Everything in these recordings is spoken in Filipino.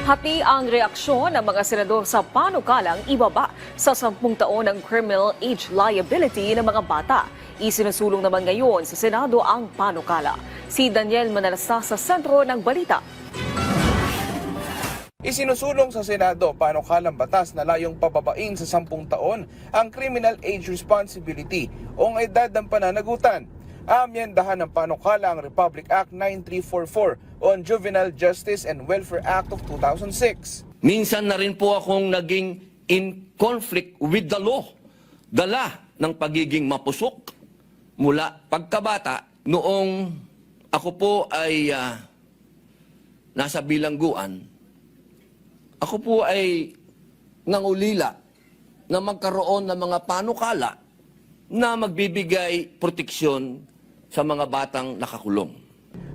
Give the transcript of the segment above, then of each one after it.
Hati ang reaksyon ng mga senador sa panukalang ibaba sa 10 taon ng criminal age liability ng mga bata. Isinusulong naman ngayon sa Senado ang panukala. Si Daniel Manalastas sa sentro ng balita. Isinusulong sa Senado panukalang batas na layong pababain sa 10 taon ang criminal age responsibility o ang edad ng pananagutan. Amyendahan ng panukala ang Republic Act 9344 on Juvenile Justice and Welfare Act of 2006. Minsan na rin po akong naging in conflict with the law. Dala ng pagiging mapusok mula pagkabata noong ako po ay nasa bilangguan. Ako po ay nangulila na magkaroon ng mga panukala na magbibigay proteksyon sa mga batang nakakulong.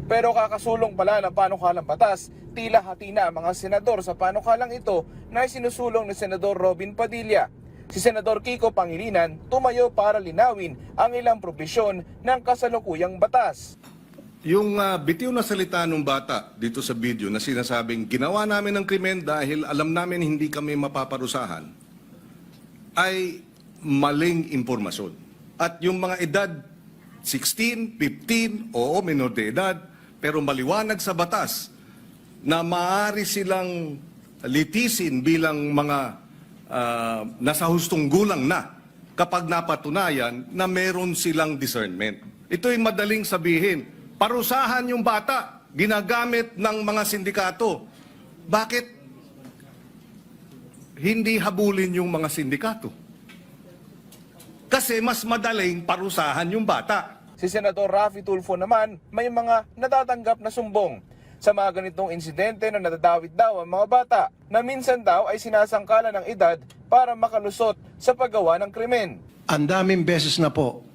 Pero kakasulong pala ng panukalang batas, tila hati na ang mga senador sa panukalang ito na isinusulong ni Senador Robin Padilla. Si Senador Kiko Pangilinan tumayo para linawin ang ilang probisyon ng kasalukuyang batas. Yung bitiw na salita ng bata dito sa video na sinasabing ginawa namin ng krimen dahil alam namin hindi kami mapaparusahan ay maling impormasyon. At yung mga edad 16, 15, oo, minor de edad, pero maliwanag sa batas na maaari silang litisin bilang mga nasa hustong gulang na kapag napatunayan na meron silang discernment. Ito'y madaling sabihin, parusahan yung bata, ginagamit ng mga sindikato. Bakit hindi habulin yung mga sindikato? Kasi mas madaling parusahan yung bata. Si Senador Raffy Tulfo naman may mga natatanggap na sumbong sa mga ganitong insidente na nadadawit daw ang mga bata na minsan daw ay sinasangkala ng edad para makalusot sa paggawa ng krimen. Ang daming beses na po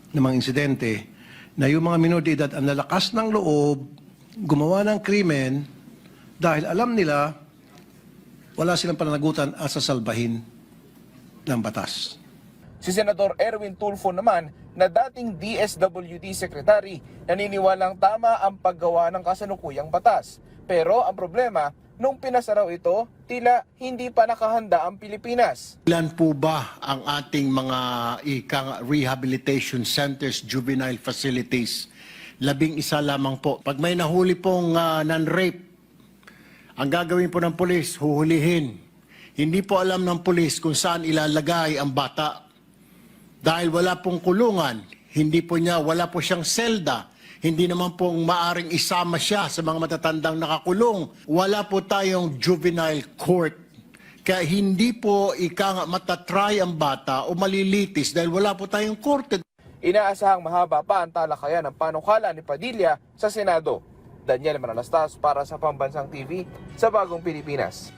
ng mga insidente na yung mga minor de edad ang lalakas ng loob, gumawa ng krimen dahil alam nila wala silang pananagutan at sasalbahin ng batas. Si Senador Erwin Tulfo naman na dating DSWD Secretary naniniwalang tama ang paggawa ng kasalukuyang batas. Pero ang problema, nung pinasaraw ito, tila hindi pa nakahanda ang Pilipinas. Ilan po ba ang ating mga rehabilitation centers, juvenile facilities? 11 lamang po. Pag may nahuli pong non-rape, ang gagawin po ng pulis, huhulihin. Hindi po alam ng pulis kung saan ilalagay ang bata. Dahil wala pong kulungan, wala po siyang selda, hindi naman pong maaring isama siya sa mga matatandang nakakulong. Wala po tayong juvenile court. Kaya hindi po matatry ang bata o malilitis dahil wala po tayong korte. Inaasahang mahaba pa ang talakayan ng panukala ni Padilla sa Senado. Daniel Manalastas para sa Pambansang TV sa Bagong Pilipinas.